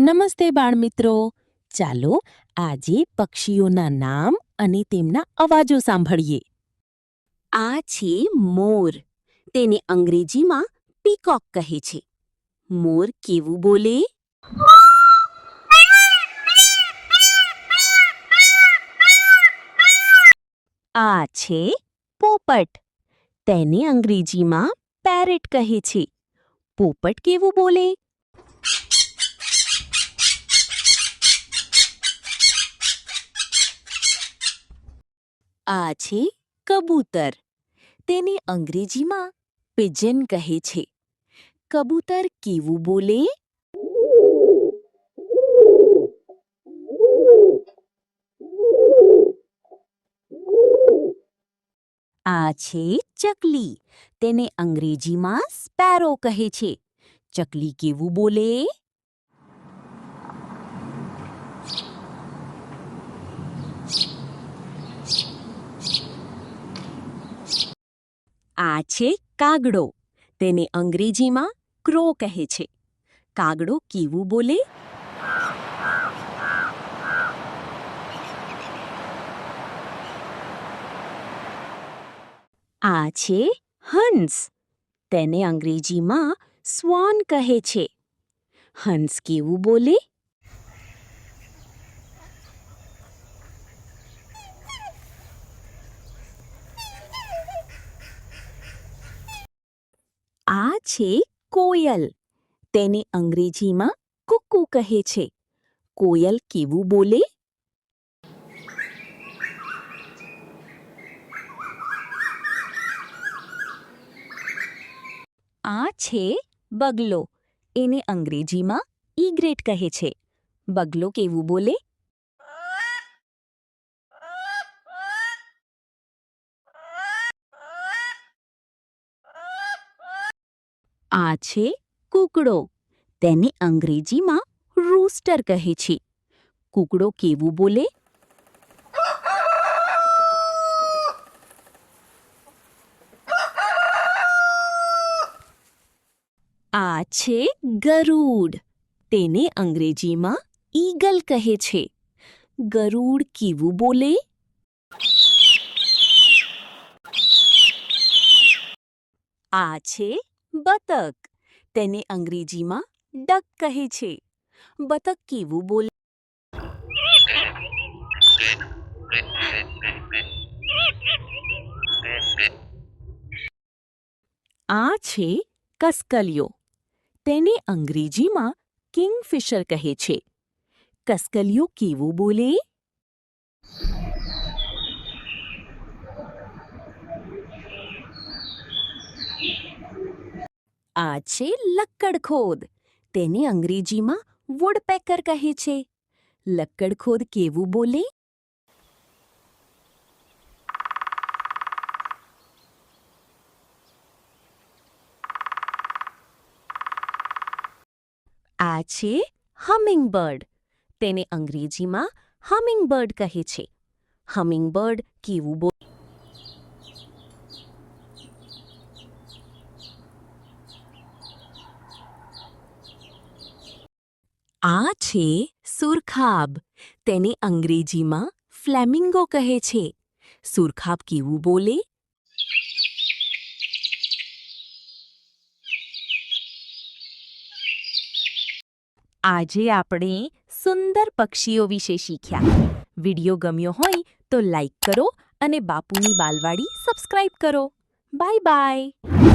નમસ્તે બાળમિત્રો. ચાલો આજે પક્ષીઓના નામ અને તેમના અવાજો સાંભળીએ. આ છે મોર. તેને અંગ્રેજીમાં પીકોક કહે છે. મોર કેવું બોલે? આ છે પોપટ. તેને અંગ્રેજીમાં પેરેટ કહે છે. પોપટ કેવું બોલે? આ છે કબૂતર. તેને અંગ્રેજીમાં પિજન કહે છે. કબૂતર કેવું બોલે? આ છે ચકલી. તેને અંગ્રેજીમાં સ્પેરો કહે છે. ચકલી કેવું બોલે? આ છે કાગડો. તેને અંગ્રેજીમાં ક્રો કહે છે. કાગડો કેવું બોલે? આ છે હંસ. તેને અંગ્રેજીમાં સ્વાન કહે છે. હંસ કેવું બોલે? આ છે કોયલ. તેને અંગ્રેજીમાં કુકુ કહે છે. કોયલ કેવું બોલે? આ છે બગલો. એને અંગ્રેજીમાં ઈગ્રેટ કહે છે. બગલો કેવું બોલે? આ છે કૂકડો. તેને અંગ્રેજીમાં રૂસ્ટર કહે છે. કૂકડો કેવું બોલે? આ છે ગરુડ. તેને અંગ્રેજીમાં ઈગલ કહે છે. ગરુડ કેવું બોલે? આ છે બતક. તેને અંગ્રેજીમાં ડક કહે છે. બતક કેવું બોલે? આ છે કસ્કલિયો. તેને અંગ્રેજીમાં કિંગફિશર કહે છે. કસ્કલિયો કેવું બોલે? આ છે લક્કડખોદ. તેને અંગ્રેજીમાં વુડપેકર કહે છે. લક્કડખોદ કેવું બોલે? આ છે હમિંગબર્ડ. તેને અંગ્રેજીમાં હમિંગબર્ડ કહે છે. હમિંગબર્ડ કેવું બોલે? આ છે સુરખાબ. તેને અંગ્રેજીમાં ફ્લેમિંગો કહે છે. સુરખાબ કેવું બોલે? આજે આપણે સુંદર પક્ષીઓ વિશે શીખ્યા. વિડિયો ગમ્યો હોય તો લાઈક કરો અને બાપુની બાલવાડી સબસ્ક્રાઇબ કરો. Bye bye.